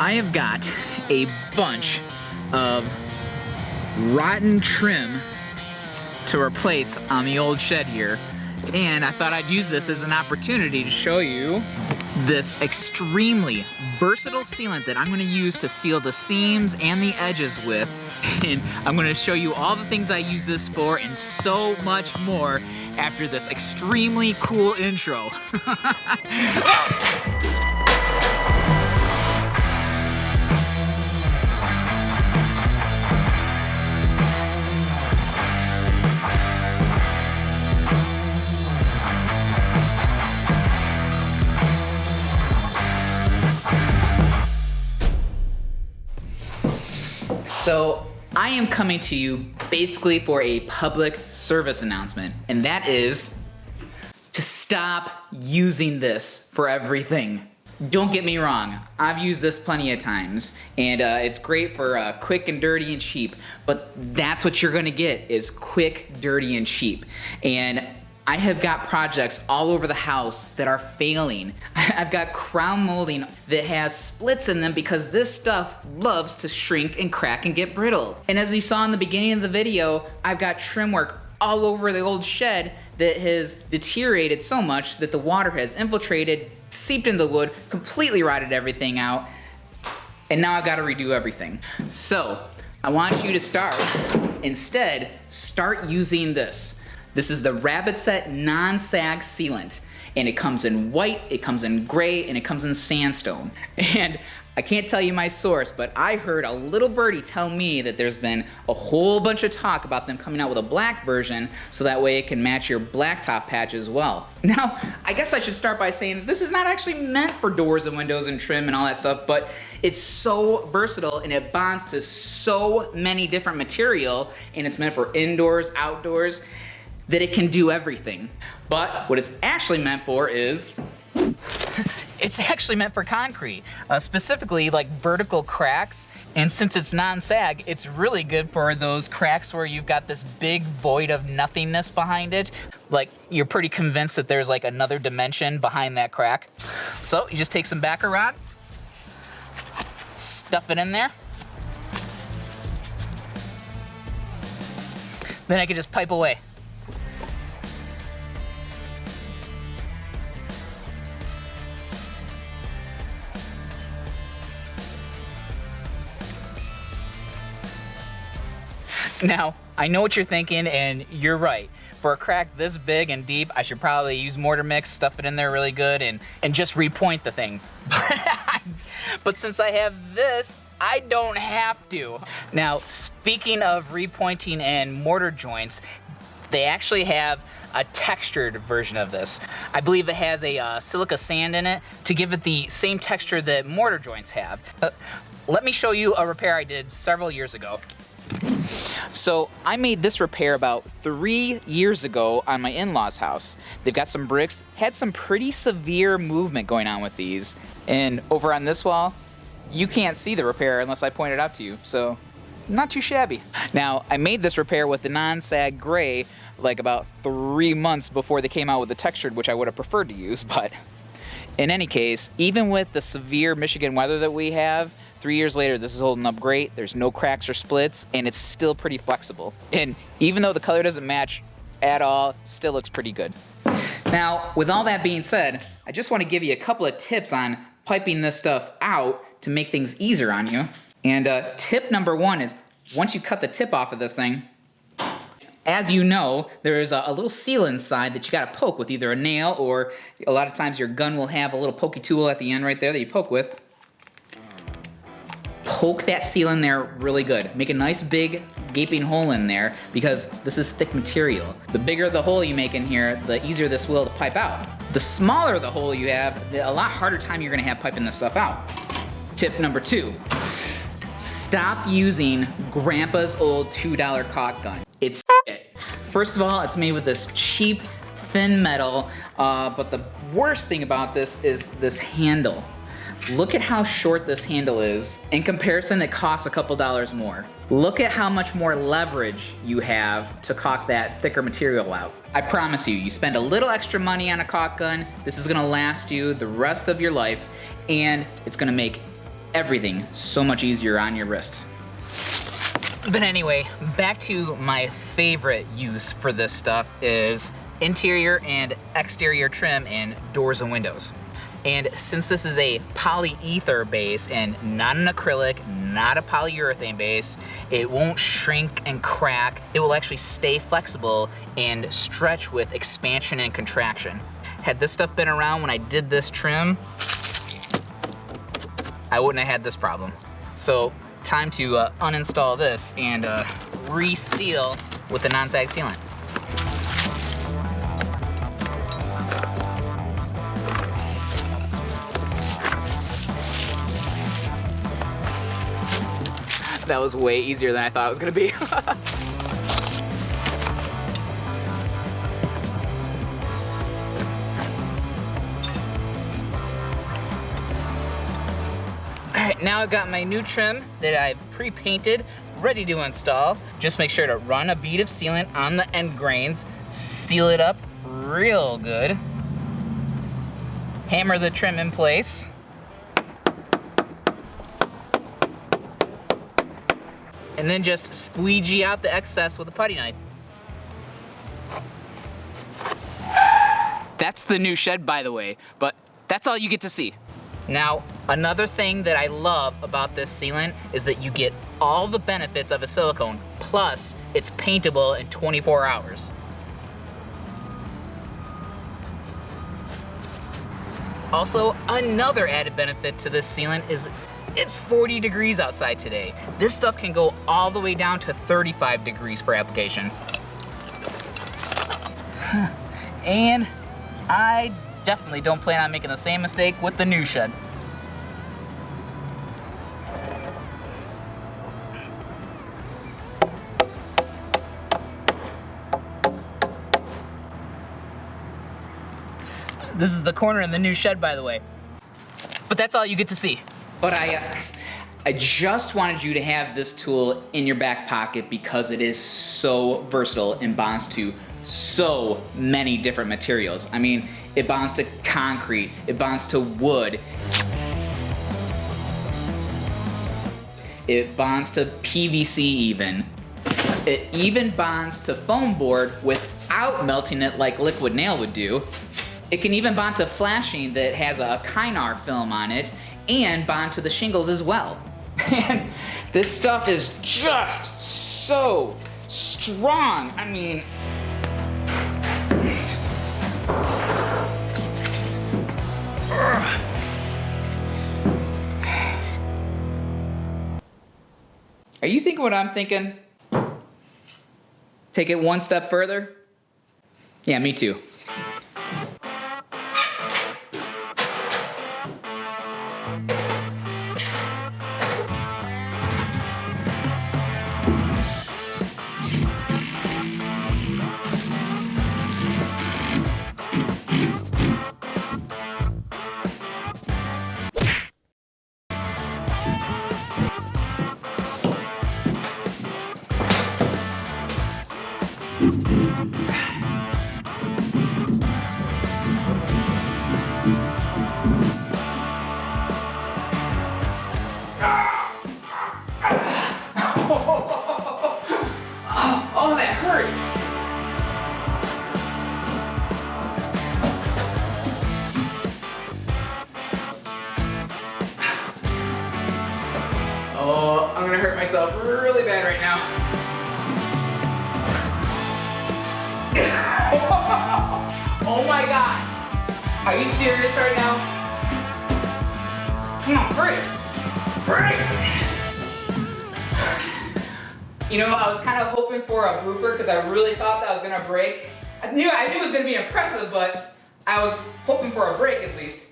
I have got a bunch of rotten trim to replace on the old shed here, and I thought I'd use this as an opportunity to show you this extremely versatile sealant that I'm going to use to seal the seams and the edges with. And I'm going to show you all the things I use this for and so much more after this extremely cool intro. So I am coming to you basically for a public service announcement, and that is to stop using this for everything. Don't get me wrong, I've used this plenty of times, and it's great for quick and dirty and cheap, but that's what you're gonna get is quick, dirty, and cheap. And I have got projects all over the house that are failing. I've got crown molding that has splits in them because this stuff loves to shrink and crack and get brittle. And as you saw in the beginning of the video, I've got trim work all over the old shed that has deteriorated so much that the water has infiltrated, seeped into the wood, completely rotted everything out, and now I've got to redo everything. So I want you to start using this. This is the Rabbit Set Non Sag Sealant, and it comes in white, it comes in gray, and it comes in sandstone. And I can't tell you my source, but I heard a little birdie tell me that there's been a whole bunch of talk about them coming out with a black version so that way it can match your blacktop patch as well. Now, I guess I should start by saying that this is not actually meant for doors and windows and trim and all that stuff, but it's so versatile and it bonds to so many different material, and it's meant for indoors, outdoors, that it can do everything. But what it's actually meant for is, it's actually meant for concrete, specifically like vertical cracks. And since it's non-sag, it's really good for those cracks where you've got this big void of nothingness behind it. Like you're pretty convinced that there's like another dimension behind that crack. So you just take some backer rod, stuff it in there. Then I can just pipe away. Now, I know what you're thinking, and you're right. For a crack this big and deep, I should probably use mortar mix, stuff it in there really good, and just repoint the thing. But since I have this, I don't have to. Now, speaking of repointing and mortar joints, they actually have a textured version of this. I believe it has a silica sand in it to give it the same texture that mortar joints have. Let me show you a repair I did several years ago. So I made this repair about 3 years ago on my in-laws' house. They've got some bricks, had some pretty severe movement going on with these. And over on this wall, you can't see the repair unless I point it out to you, so not too shabby. Now, I made this repair with the non-sag gray like about 3 months before they came out with the textured, which I would have preferred to use, but in any case, even with the severe Michigan weather that we have, 3 years later, this is holding up great. There's no cracks or splits, and it's still pretty flexible. And even though the color doesn't match at all, still looks pretty good. Now, with all that being said, I just want to give you a couple of tips on piping this stuff out to make things easier on you. And tip number one is, once you cut the tip off of this thing, as you know, there's a little seal inside that you gotta poke with either a nail, or a lot of times your gun will have a little pokey tool at the end right there that you poke with. Poke that seal in there really good. Make a nice big gaping hole in there because this is thick material. The bigger the hole you make in here, the easier this will to pipe out. The smaller the hole you have, the a lot harder time you're gonna have piping this stuff out. Tip number two, stop using Grandpa's old $2 caulk gun. It's shit. First of all, it's made with this cheap, thin metal, but the worst thing about this is this handle. Look at how short this handle is. In comparison, it costs a couple dollars more. Look at how much more leverage you have to caulk that thicker material out. I promise you, you spend a little extra money on a caulk gun, this is gonna last you the rest of your life, and it's gonna make everything so much easier on your wrist. But anyway, back to my favorite use for this stuff is interior and exterior trim in doors and windows. And since this is a polyether base and not an acrylic, not a polyurethane base, it won't shrink and crack. It will actually stay flexible and stretch with expansion and contraction. Had this stuff been around when I did this trim, I wouldn't have had this problem. So time to uninstall this and reseal with the Non Sag Sealant. That was way easier than I thought it was gonna be. Alright, now I've got my new trim that I've pre-painted, ready to install. Just make sure to run a bead of sealant on the end grains, seal it up real good, hammer the trim in place, and then just squeegee out the excess with a putty knife. That's the new shed, by the way, but that's all you get to see. Now, another thing that I love about this sealant is that you get all the benefits of a silicone, plus it's paintable in 24 hours. Also, another added benefit to this sealant is it's 40 degrees outside today. This stuff can go all the way down to 35 degrees for application. And I definitely don't plan on making the same mistake with the new shed. This is the corner in the new shed, by the way. But that's all you get to see. But I just wanted you to have this tool in your back pocket because it is so versatile and bonds to so many different materials. I mean, it bonds to concrete, it bonds to wood, it bonds to PVC even. It even bonds to foam board without melting it like liquid nail would do. It can even bond to flashing that has a Kynar film on it and bond to the shingles as well. And this stuff is just so strong. I mean, are you thinking what I'm thinking? Take it one step further? Yeah, me too. Oh, that hurts. Oh, I'm gonna hurt myself really bad right now. Oh my God. Are you serious right now? Come on, break. Break. You know, I was kind of hoping for a blooper because I really thought that was gonna break. I knew it was gonna be impressive, but I was hoping for a break at least.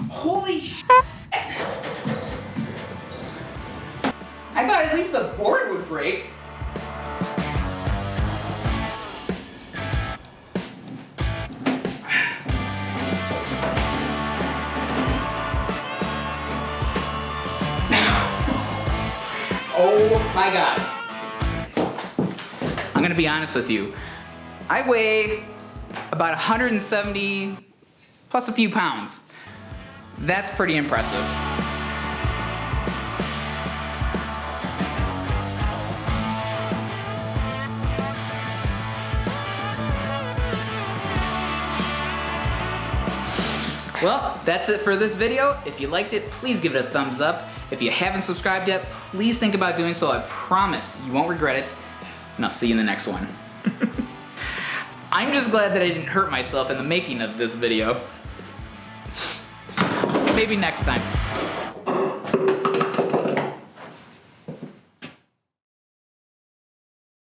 Holy shit! I thought at least the board would break. Oh my God. I'm gonna be honest with you. I weigh about 170 plus a few pounds. That's pretty impressive. Well, that's it for this video. If you liked it, please give it a thumbs up. If you haven't subscribed yet, please think about doing so. I promise you won't regret it. And I'll see you in the next one. I'm just glad that I didn't hurt myself in the making of this video. Maybe next time.